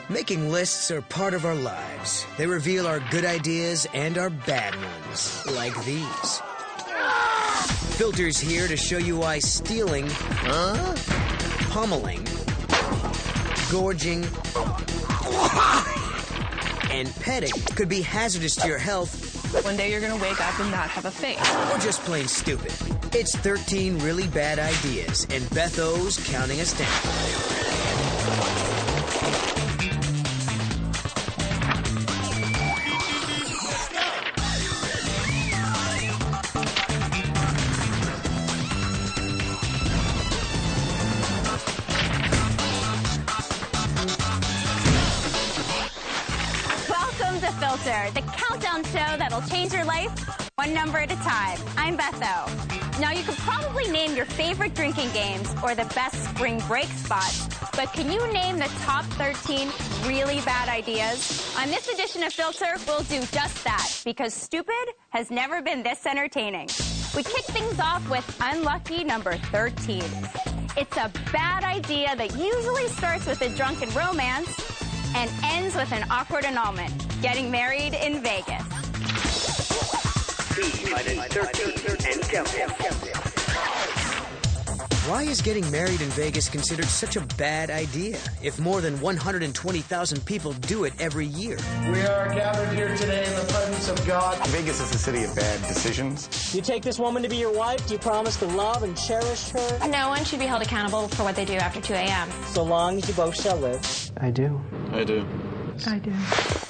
Making lists are part of our lives. They reveal our good ideas and our bad ones, like these. Filter's here to show you why stealing, pummeling, gorging, and petting could be hazardous to your health. One day you're gonna wake up and not have a face. Or just plain stupid. It's 13 really bad ideas, and Beth O's counting us down. Filter, the countdown show that'll change your life one number at a time. I'm Beth O. Now, you could probably name your favorite drinking games or the best spring break spots, but can you name the top 13 really bad ideas? On this edition of Filter, we'll do just that, because stupid has never been this entertaining. We kick things off with unlucky number 13. It's a bad idea that usually starts with a drunken romance and ends with an awkward annulment. Getting married in Vegas. Why is getting married in Vegas considered such a bad idea if more than 120,000 people do it every year? We are gathered here today in the presence of God. Vegas is a city of bad decisions. You take this woman to be your wife? Do you promise to love and cherish her? No one should be held accountable for what they do after 2 a.m. So long as you both shall live. I do. I do. I do.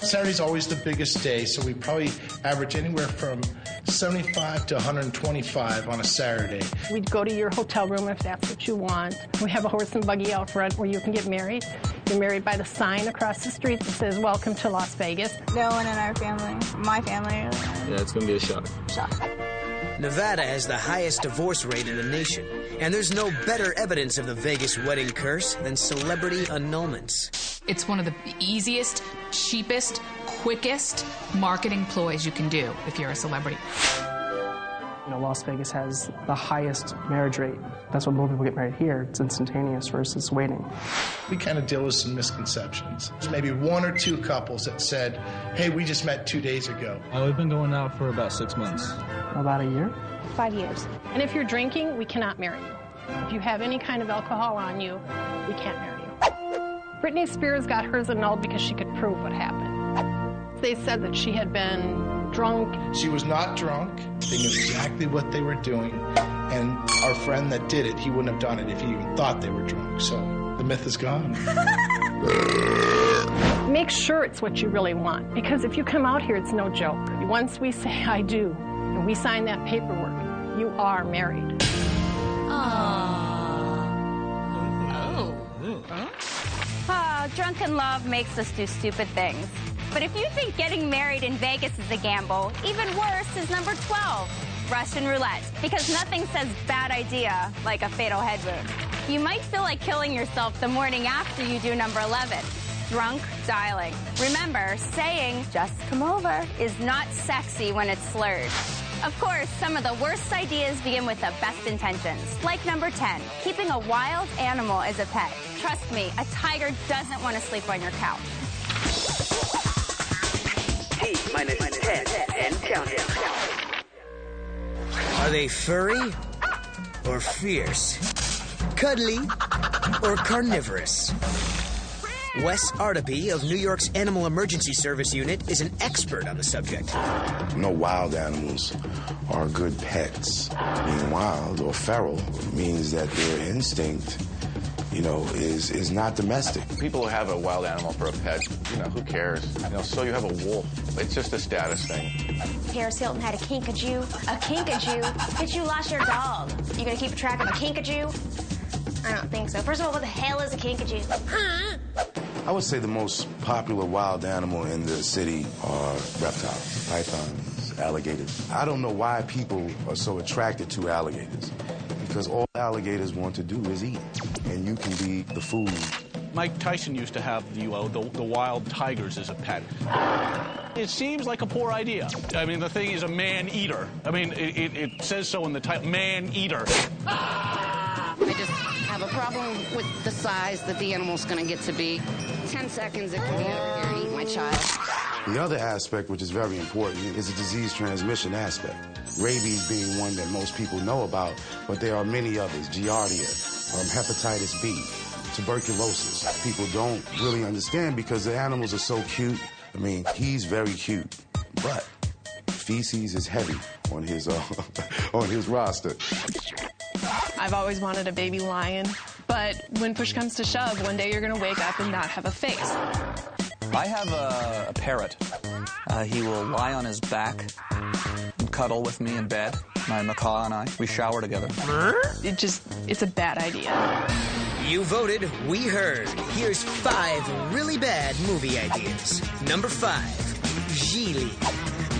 Saturday's always the biggest day, so we probably average anywhere from 75 to 125 on a Saturday. We'd go to your hotel room if that's what you want. We have a horse and buggy out front where you can get married. You're married by the sign across the street that says, "Welcome to Las Vegas." No one in our family, my family. Yeah, it's going to be a shock. Nevada has the highest divorce rate in the nation, and there's no better evidence of the Vegas wedding curse than celebrity annulments. It's one of the easiest, cheapest, quickest marketing ploys you can do if you're a celebrity. You know, Las Vegas has the highest marriage rate. That's why more people get married here. It's instantaneous versus waiting. We kind of deal with some misconceptions. There's maybe one or two couples that said, "Hey, we just met 2 days ago." We've been going out for about 6 months. About a year? 5 years. And if you're drinking, we cannot marry you. If you have any kind of alcohol on you, we can't marry you. Britney Spears got hers annulled because she could prove what happened. They said that she had been drunk. She was not drunk. They knew exactly what they were doing. And our friend that did it, he wouldn't have done it if he even thought they were drunk. So the myth is gone. Make sure it's what you really want, because if you come out here, it's no joke. Once we say "I do," and we sign that paperwork, you are married. Drunken love makes us do stupid things. But if you think getting married in Vegas is a gamble, even worse is number 12, Russian roulette. Because nothing says bad idea like a fatal head wound. You might feel like killing yourself the morning after you do number 11, drunk dialing. Remember, saying, "just come over," is not sexy when it's slurred. Of course, some of the worst ideas begin with the best intentions. Like number 10, keeping a wild animal as a pet. Trust me, a tiger doesn't want to sleep on your couch. T-10 and counting. Are they furry or fierce? Cuddly or carnivorous? Wes Artaby of New York's Animal Emergency Service Unit is an expert on the subject. No wild animals are good pets. Being wild or feral means that their instinct, is not domestic. People who have a wild animal for a pet, who cares? So you have a wolf. It's just a status thing. Paris Hilton had a kinkajou. A kinkajou? Bitch, you lost your dog. You gonna keep track of a kinkajou? I don't think so. First of all, what the hell is a kinkajou? Huh? I would say the most popular wild animal in the city are reptiles, pythons, alligators. I don't know why people are so attracted to alligators, because all alligators want to do is eat, and you can be the food. Mike Tyson used to have the wild tigers as a pet. It seems like a poor idea. I mean, the thing is a man-eater. I mean, it says so in the title, man-eater. I just have a problem with the size that the animal's going to get to be. 10 seconds, it could be over here and eat my child. The other aspect, which is very important, is the disease transmission aspect. Rabies being one that most people know about, but there are many others. Giardia, hepatitis B, tuberculosis. People don't really understand because the animals are so cute. I mean, he's very cute, but feces is heavy on his on his roster. I've always wanted a baby lion, but when push comes to shove, one day you're gonna wake up and not have a face. I have a parrot. He will lie on his back and cuddle with me in bed. My macaw and I, we shower together. It's a bad idea. You voted, we heard. Here's 5 really bad movie ideas. Number 5, Gigli.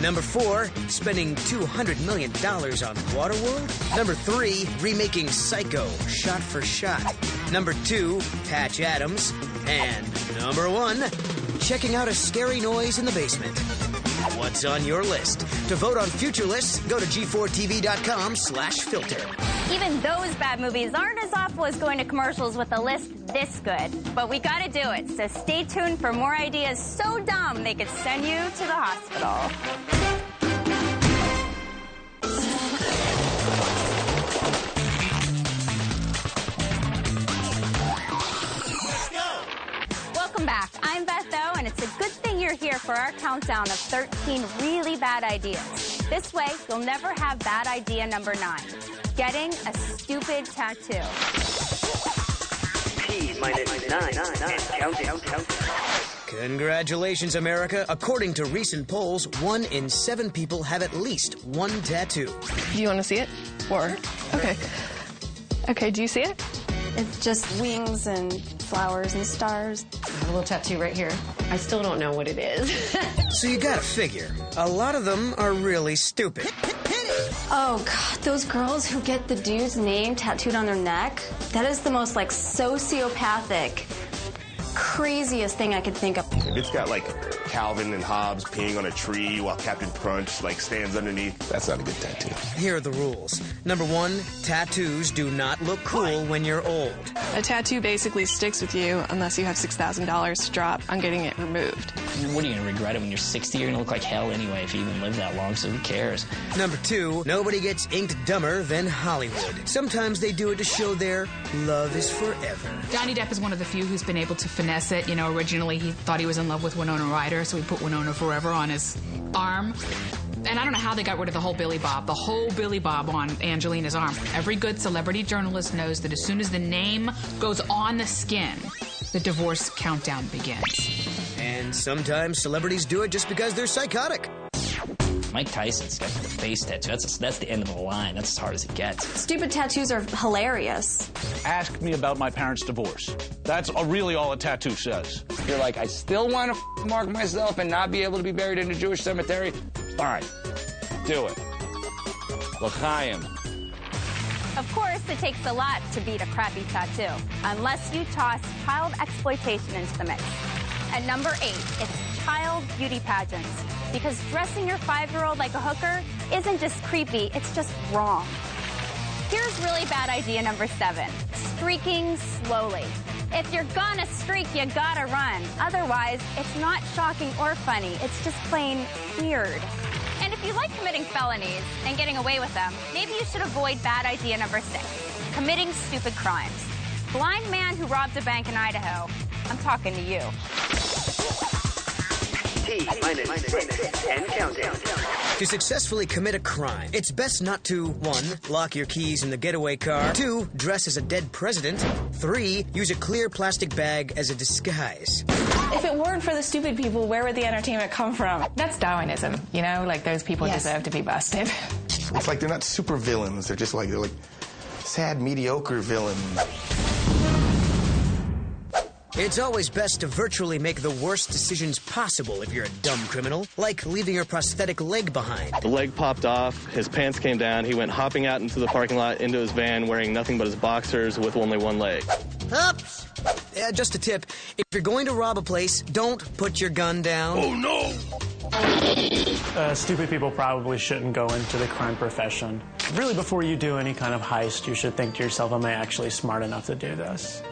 Number 4, spending $200 million on Waterworld. Number 3, remaking Psycho, shot for shot. Number 2, Patch Adams. And number 1, checking out a scary noise in the basement. What's on your list? To vote on future lists, go to g4tv.com/filter. Even those bad movies aren't as awful as going to commercials with a list this good. But we gotta do it, so stay tuned for more ideas so dumb they could send you to the hospital. Welcome back. I'm Beth O, and it's a good thing you're here for our countdown of 13 really bad ideas. This way, you'll never have bad idea number 9. Getting a stupid tattoo. T-9 and counting. Congratulations, America. According to recent polls, 1 in 7 people have at least one tattoo. Do you want to see it? Or, okay. Okay, do you see it? It's just wings and flowers and stars. I have a little tattoo right here. I still don't know what it is. So you gotta figure, a lot of them are really stupid. Oh, God, those girls who get the dude's name tattooed on their neck, that is the most, like, sociopathic, craziest thing I could think of. If it's got, like, Calvin and Hobbes peeing on a tree while Captain Crunch, like, stands underneath, that's not a good tattoo. Here are the rules. Number 1, tattoos do not look cool when you're old. A tattoo basically sticks with you unless you have $6,000 to drop on getting it removed. What are you going to regret it when you're 60? You're going to look like hell anyway if you even live that long, so who cares? Number 2, nobody gets inked dumber than Hollywood. Sometimes they do it to show their love is forever. Johnny Depp is one of the few who's been able to finesse it. You know, originally he thought he was in love with Winona Ryder, so he put Winona Forever on his arm. And I don't know how they got rid of the whole Billy Bob on Angelina's arm. Every good celebrity journalist knows that as soon as the name goes on the skin, the divorce countdown begins. And sometimes celebrities do it just because they're psychotic. Mike Tyson's got the face tattoo. That's the end of the line. That's as hard as it gets. Stupid tattoos are hilarious. Ask me about my parents' divorce. That's really all a tattoo says. You're like, I still want to mark myself and not be able to be buried in a Jewish cemetery? Fine. Do it. L'chaim. Of course, it takes a lot to beat a crappy tattoo, unless you toss child exploitation into the mix. At number 8, it's child beauty pageants. Because dressing your 5-year-old like a hooker isn't just creepy, it's just wrong. Here's really bad idea number 7, streaking slowly. If you're gonna streak, you gotta run. Otherwise, it's not shocking or funny, it's just plain weird. And if you like committing felonies and getting away with them, maybe you should avoid bad idea number 6, committing stupid crimes. Blind man who robbed a bank in Idaho, I'm talking to you. T-6 and counting. To successfully commit a crime, it's best not to 1, lock your keys in the getaway car, 2, dress as a dead president, 3, use a clear plastic bag as a disguise. If it weren't for the stupid people, where would the entertainment come from? That's Darwinism, you know? Like, those people deserve to be busted. It's like they're not super villains. They're just like, they're like sad, mediocre villains. It's always best to virtually make the worst decisions possible if you're a dumb criminal, like leaving your prosthetic leg behind. The leg popped off, his pants came down, he went hopping out into the parking lot into his van wearing nothing but his boxers with only one leg. Oops! Just a tip, if you're going to rob a place, don't put your gun down. Oh, no! Stupid people probably shouldn't go into the crime profession. Really, before you do any kind of heist, you should think to yourself, am I actually smart enough to do this?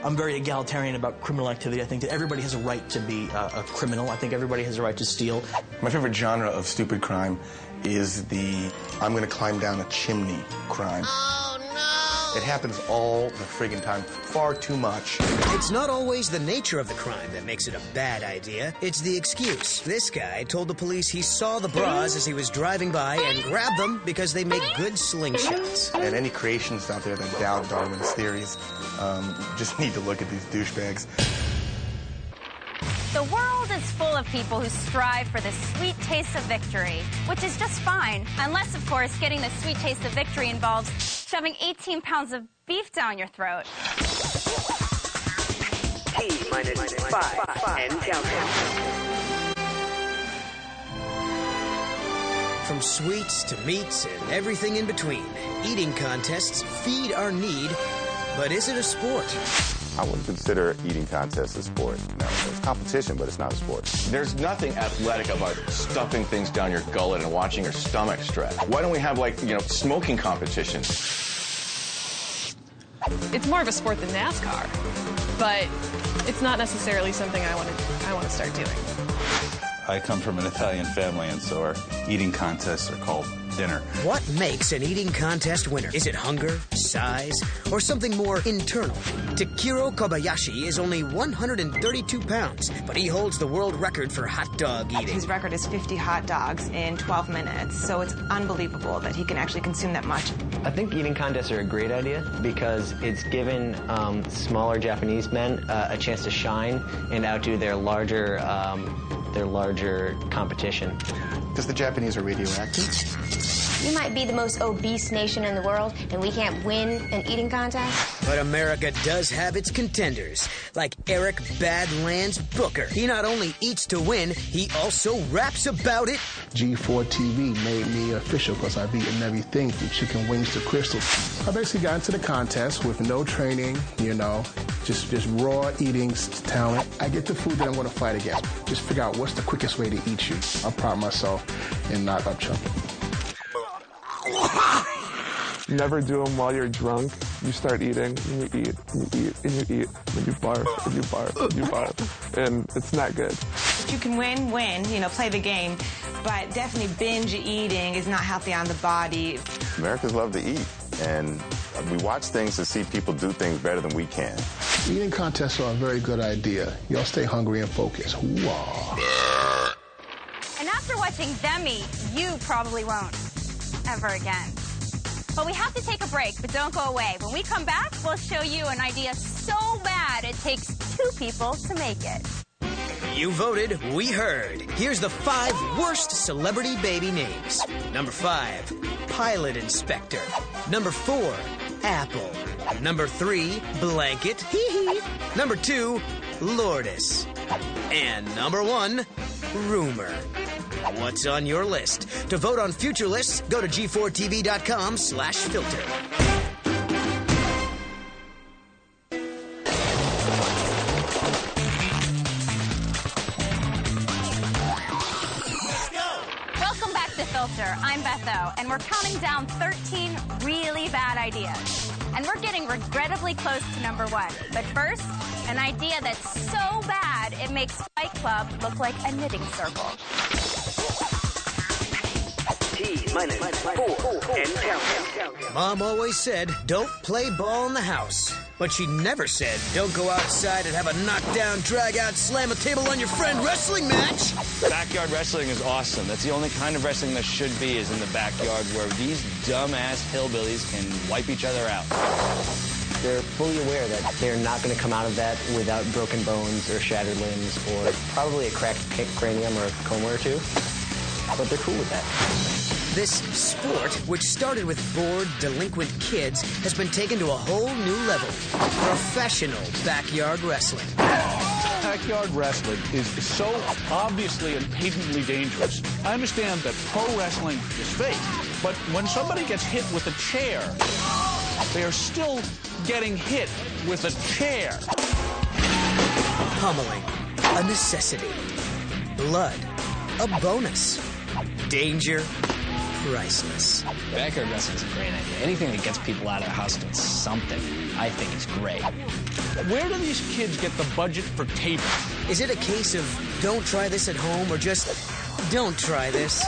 I'm very egalitarian about criminal activity. I think that everybody has a right to be a criminal. I think everybody has a right to steal. My favorite genre of stupid crime is the I'm going to climb down a chimney crime. Oh, no! It happens all the friggin' time. Far too much. It's not always the nature of the crime that makes it a bad idea. It's the excuse. This guy told the police he saw the bras as he was driving by and grabbed them because they make good slingshots. And any creationists out there that doubt Darwin's theories, just need to look at these douchebags. The world is full of people who strive for the sweet taste of victory, which is just fine, unless, of course, getting the sweet taste of victory involves shoving 18 pounds of beef down your throat. T-minus 5 and counting. From sweets to meats and everything in between, eating contests feed our need, but is it a sport? I wouldn't consider eating contests a sport. No, it's competition, but it's not a sport. There's nothing athletic about stuffing things down your gullet and watching your stomach stretch. Why don't we have, like, smoking competitions? It's more of a sport than NASCAR, but it's not necessarily something I want to start doing. I come from an Italian family, and so our eating contests are called dinner. What makes an eating contest winner? Is it hunger, size, or something more internal? Takiro Kobayashi is only 132 pounds, but he holds the world record for hot dog eating. His record is 50 hot dogs in 12 minutes, so it's unbelievable that he can actually consume that much. I think eating contests are a great idea because it's given smaller Japanese men a chance to shine and outdo their larger competition. Because the Japanese are radioactive? You might be the most obese nation in the world, and we can't win an eating contest. But America does have its contenders, like Eric Badlands Booker. He not only eats to win, he also raps about it. G4 TV made me official because I've eaten everything from chicken wings to crystals. I basically got into the contest with no training, just raw eating talent. I get the food that I'm going to fight against. Just figure out what's the quickest way to eat you. I pride myself in not up-chumping. Never do them while you're drunk. You start eating, and you eat, and you eat, and you eat, and you barf, and you barf, and you barf. And it's not good. You can win, play the game, but definitely binge eating is not healthy on the body. Americans love to eat, and we watch things to see people do things better than we can. Eating contests are a very good idea. Y'all stay hungry and focused. Hoo-ah. And after watching them eat, you probably won't. Ever again. But we have to take a break, but don't go away. When we come back, we'll show you an idea so bad it takes 2 people to make it. You voted, we heard. Here's the 5 worst celebrity baby names. Number 5, Pilot Inspector. Number 4, Apple. Number 3, Blanket. Hee-hee. Number 2, Lourdes. And number 1, Rumor. What's on your list? To vote on future lists, go to g4tv.com/filter. Welcome back to Filter. I'm Betho, and we're counting down 13 really bad ideas. And we're getting regrettably close to number 1. But first, an idea that's so bad it makes Fight Club look like a knitting circle. T-minus 4 and counting. Mom always said, don't play ball in the house. But she never said, don't go outside and have a knockdown, drag-out, slam-a-table on your friend wrestling match. Backyard wrestling is awesome. That's the only kind of wrestling there should be is in the backyard where these dumbass hillbillies can wipe each other out. They're fully aware that they're not going to come out of that without broken bones or shattered limbs or probably a cracked cranium or a coma or two. But they're cool with that. This sport, which started with bored, delinquent kids, has been taken to a whole new level. Professional backyard wrestling. Backyard wrestling is so obviously and patently dangerous. I understand that pro wrestling is fake, but when somebody gets hit with a chair, they are still getting hit with a chair. Pummeling, a necessity. Blood, a bonus. Danger, priceless. Backyard wrestling is a great idea. Anything that gets people out of the house doing something, I think is great. Where do these kids get the budget for tables? Is it a case of don't try this at home or just don't try this?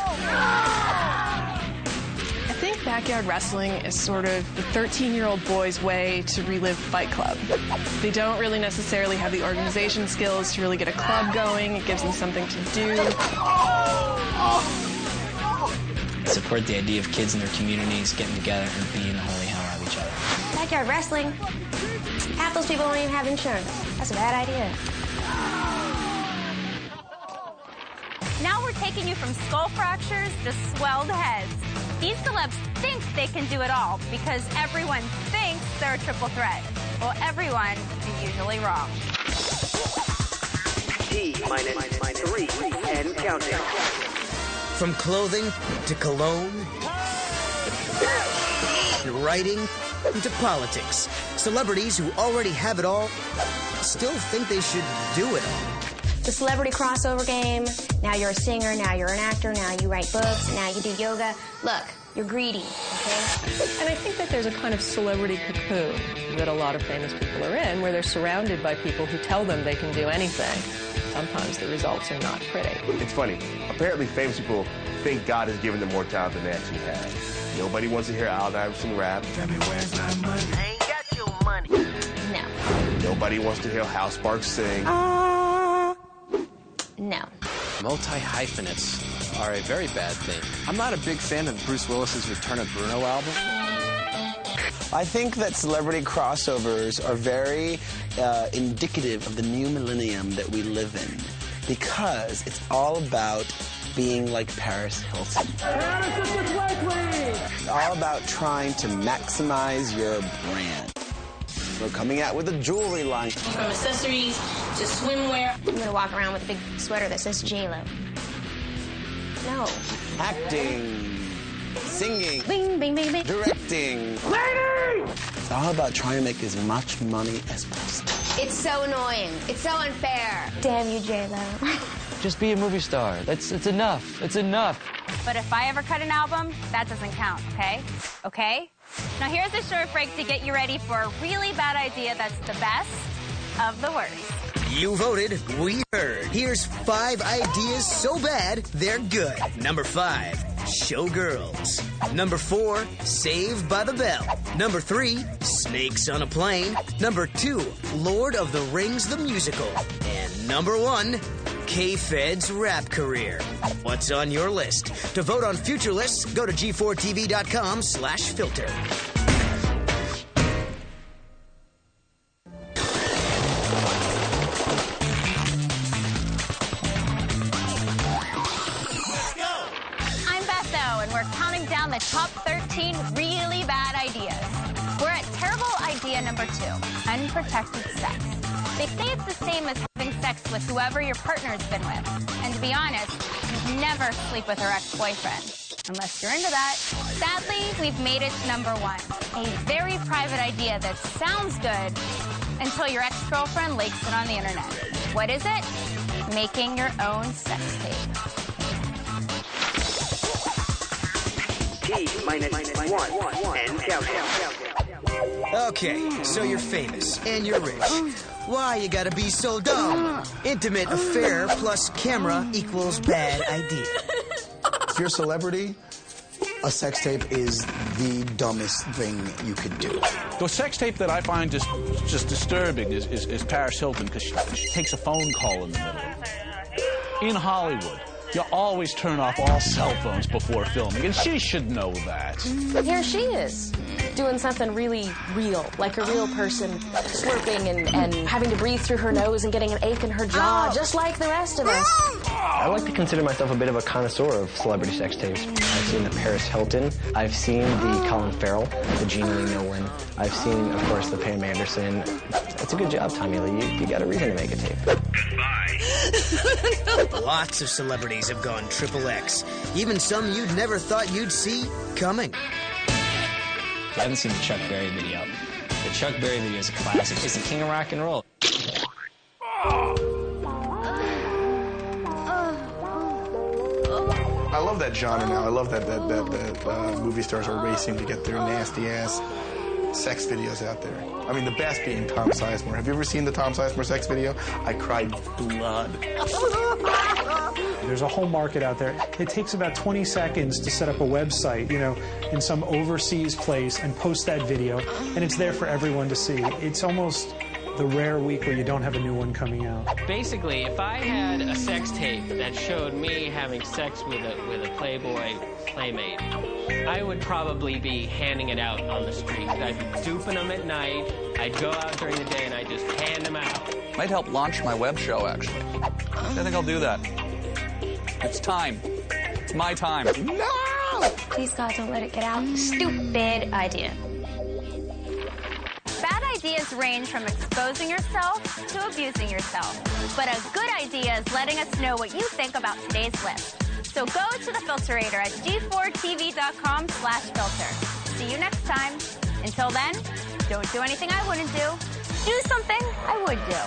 I think backyard wrestling is sort of the 13-year-old boy's way to relive Fight Club. They don't really necessarily have the organization skills to really get a club going. It gives them something to do. Support the idea of kids in their communities getting together and beating the holy hell out of each other. Backyard wrestling. Half those people don't even have insurance. That's a bad idea. Now we're taking you from skull fractures to swelled heads. These celebs think they can do it all because everyone thinks they're a triple threat. Well, everyone is usually wrong. T-3 and counting. From clothing to cologne, to writing, to politics. Celebrities who already have it all still think they should do it all. The celebrity crossover game. Now you're a singer, now you're an actor, now you write books, now you do yoga. Look, you're greedy, okay? And I think that there's a kind of celebrity cocoon that a lot of famous people are in, where they're surrounded by people who tell them they can do anything. Sometimes the results are not pretty. It's funny. Apparently famous people think God has given them more talent than they actually have. Nobody wants to hear Allen Iverson rap. Tell me where's my money? I ain't got your money. No. Nobody wants to hear Hal Sparks sing. No. Multi-hyphenates are a very bad thing. I'm not a big fan of Bruce Willis's Return of Bruno album. I think that celebrity crossovers are very indicative of the new millennium that we live in, because it's all about being like Paris Hilton. It's all about trying to maximize your brand. We're coming out with a jewelry line. From accessories to swimwear. I'm gonna walk around with a big sweater that says J-Lo. No. Acting, singing, Bing, bing, bing, bing. directing. Lady! It's all about trying to make as much money as possible. It's so annoying. It's so unfair. Damn you, J-Lo. Just be a movie star. It's enough. It's enough. But if I ever cut an album, that doesn't count, okay? Okay? Now here's a short break to get you ready for a really bad idea that's the best of the worst. You voted, we heard. Here's 5 ideas so bad, they're good. Number 5, Showgirls. Number 4, Saved by the Bell. Number 3, Snakes on a Plane. Number 2, Lord of the Rings the Musical. And number 1, K-Fed's rap career. What's on your list? To vote on future lists, go to g4tv.com/filter. The top 13 really bad ideas. We're at terrible idea number 2, unprotected sex. They say it's the same as having sex with whoever your partner's been with. And to be honest, you'd never sleep with her ex-boyfriend. Unless you're into that. Sadly, we've made it to number 1. A very private idea that sounds good until your ex-girlfriend leaks it on the internet. What is it? Making your own sex tape. T-1 and counting. Okay, so you're famous and you're rich. Why you gotta be so dumb? Intimate affair plus camera equals bad idea. If you're a celebrity, a sex tape is the dumbest thing you could do. The sex tape that I find just disturbing is Paris Hilton, because she takes a phone call in the middle. In Hollywood, you always turn off all cell phones before filming, and she should know that. Here she is, doing something really real, like a real person, slurping and having to breathe through her nose and getting an ache in her jaw, just like the rest of us. I like to consider myself a bit of a connoisseur of celebrity sex tapes. I've seen the Paris Hilton. I've seen the Colin Farrell, the Gina Lee Nolan. I've seen, of course, the Pam Anderson. It's a good job, Tommy Lee. You got a reason to make a tape. Lots of celebrities have gone XXX. Even some you'd never thought you'd see coming. If you haven't seen the Chuck Berry video, the Chuck Berry video is a classic. It's the king of rock and roll. I love that genre now. I love that movie stars are racing to get their nasty-ass sex videos out there. I mean, the best being Tom Sizemore. Have you ever seen the Tom Sizemore sex video? I cried blood. There's a whole market out there. It takes about 20 seconds to set up a website, you know, in some overseas place and post that video, and it's there for everyone to see. It's almost the rare week where you don't have a new one coming out. Basically, if I had a sex tape that showed me having sex with a Playboy playmate, I would probably be handing it out on the street. I'd be duping them at night. I'd go out during the day and I'd just hand them out. Might help launch my web show, actually. I think I'll do that. It's time. It's my time. No! Please, God, don't let it get out. Stupid idea. Bad ideas range from exposing yourself to abusing yourself. But a good idea is letting us know what you think about today's list. So go to the Filterator at g4tv.com/filter. See you next time. Until then, don't do anything I wouldn't do. Do something I would do.